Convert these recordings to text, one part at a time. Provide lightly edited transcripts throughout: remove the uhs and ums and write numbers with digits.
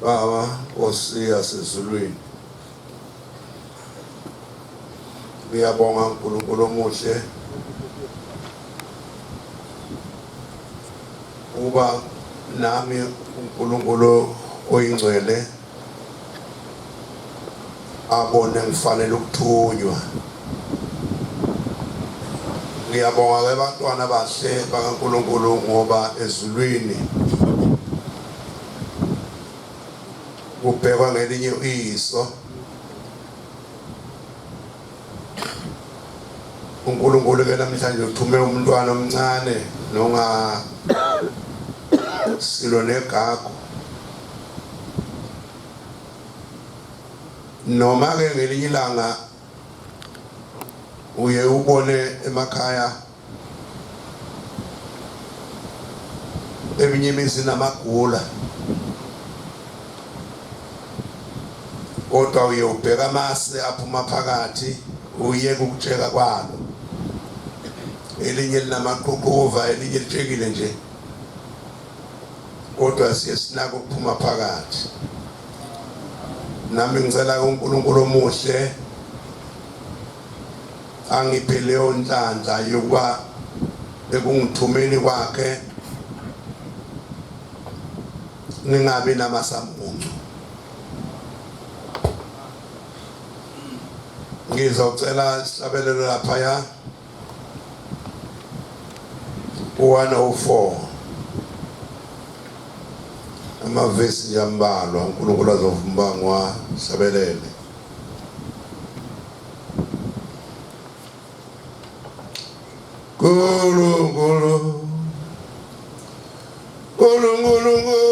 Baba osiya sezulwini, ngiyabonga uNkulunkulu omuhle uba nami uNkulunkulu oyingcwele abone ngifanele ukuthunywa. Ngiyabonga ke bantwana bahle bakaNkulunkulu ngoba ezulwini kubhekwa ngelinye iso. uNkulunkulu ke namhlanje uthumela umntwana omncane nonga silo negagu, noma ke ngelinye ilanga uye ubone emakhaya eminye imizi namagula, kodwa uye ubheka amase aphuma phakathi uye ukutsheka kwalo, elinye linamaqhuqhuva elinye litshekile nje, kodwa siye sinako ukuphuma phakathi. Nami ngicela uNkulunkulu omuhle angiphe leyo nhlanhla yokuba ekungithumeni kwakhe ngingabi namasamuncu. Ngizocela sihlabelele laphaya 104 amavesi yambalwa, uNkulunkulu azovumba ngiwahlabelele. Nkulunkulu, Nkulunkulu Nkosi,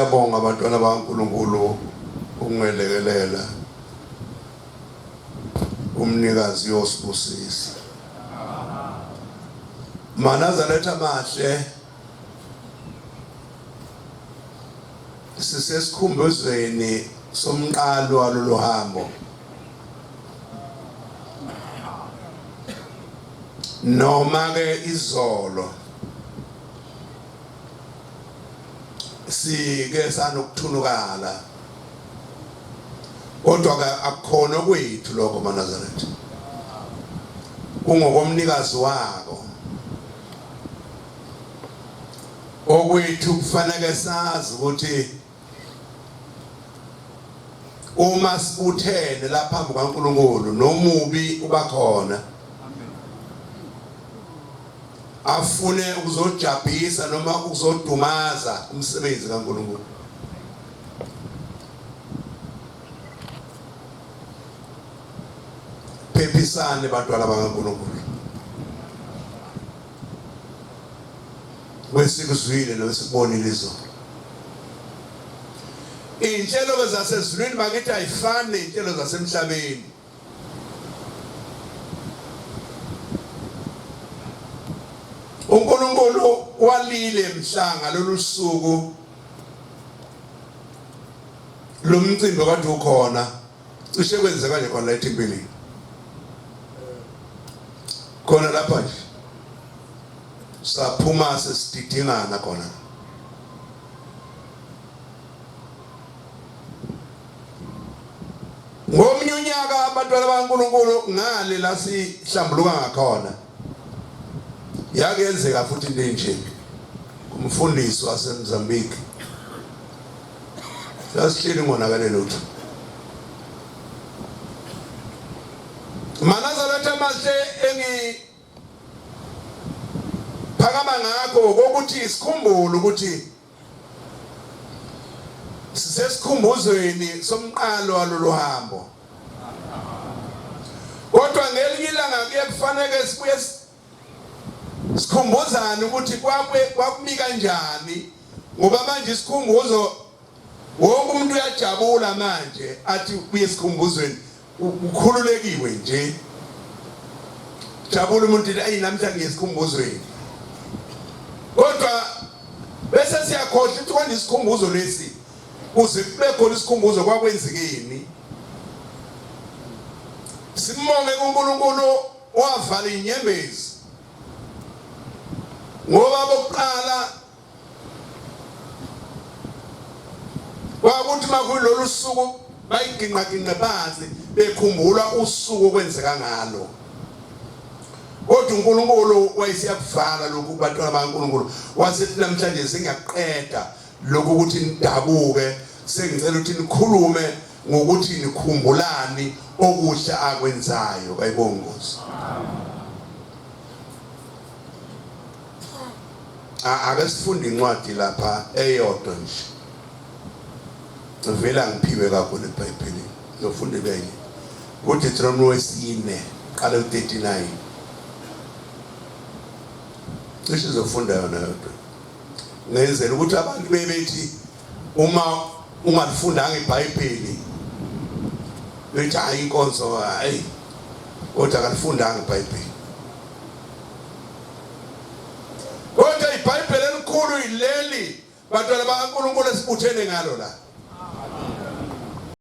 Ngiyabonga abantwana bakaNkulunkulu ukungelekelela umnikazi yosibusisi. Manazaretha amahle sisesikhumbuzweni somqalo walolu hambo. Noma ke izolo sike sanokuthunukala kodwa ke akukhona kwethu lokho Manazaretha, kungokomnikazi wako. Okwethu kufanele sazi ukuthi uma sibuthene lapha phambi kwaNkulunkulu nomubi ubakhona, afune ukuzojabhisa noma ukuzodumaza umsebenzi kaNkulunkulu. Phephisane bantwana bakaNkulunkulu. Wesikuzwile nowesikubonile izolo. Iy'nhlelo zasezulwini bakithi ayifani ney'nhlelo zasemhlabeni. uNkulunkulu walile mhlanga lolu suku lo mcimbi kade ukhona, cishe kwenzeka nje khona la eThempelini. Khona lapha nje saphuma sesididingana khona. Ngomnye unyaka abantwana bakaNkulunkulu ngale la sihlambuluka ngakhona yakenzeka futhi into enje. Umfundisi waseMozambique sasihleli ngonakale lutho. Manazaretha amahle engiphakama ngakho kokuthi isikhumbule ukuthi sisesikhumbuzweni somqalo walolu hambo. Kodwa ngelinye ilanga kufanele sibuye sikhumbuzane ukuthi kwakumi kanjani, ngoba manje isikhumbuzo wonke umuntu uyajabula manje athi ubuye esikhumbuzweni ukhululekiwe nje. Jabula umuntu ayi namhlanje esikhumbuzweni. Kodwa bese siyakhohlwa ukuthi kwanje isikhumbuzo lesi kuze kube khona isikhumbuzo kwakwenzekeni. Simonge uNkulunkulu wavala inyembezi. Ngoba bokuqala kwakuthi makulolu suku bayiginqaginqa phansi bekhumbula usuku okwenzeka ngalo. Kodwa uNkulunkulu wayesiyakuvala lokhu bantwana bakaNkulunkulu. Wasethi namhlanje singaqeda lokhu ukuthi nidabuke, sengicela ukuthi nikhulume ngokuthi nikhumbulani okuhle akwenzayo. Kayibongozi. Ake sifunde incwadi lapha eyodwa nje. Vela ngiphiwe kakhulu eBhayibhelini. Ngizofunda benye. uDeuteronomy 4 qala u39. Cishe sizofunda yona yodwa. Ngenzela ukuthi abantu bebethi uma ungalifundanga iBhayibheli bethi INkonzo hayi kodwa akalifundanga iBhayibheli. Kodwa iBhayibheli elikhulu ileli bantwana bakaNkulunkulu esibuthene ngalo la.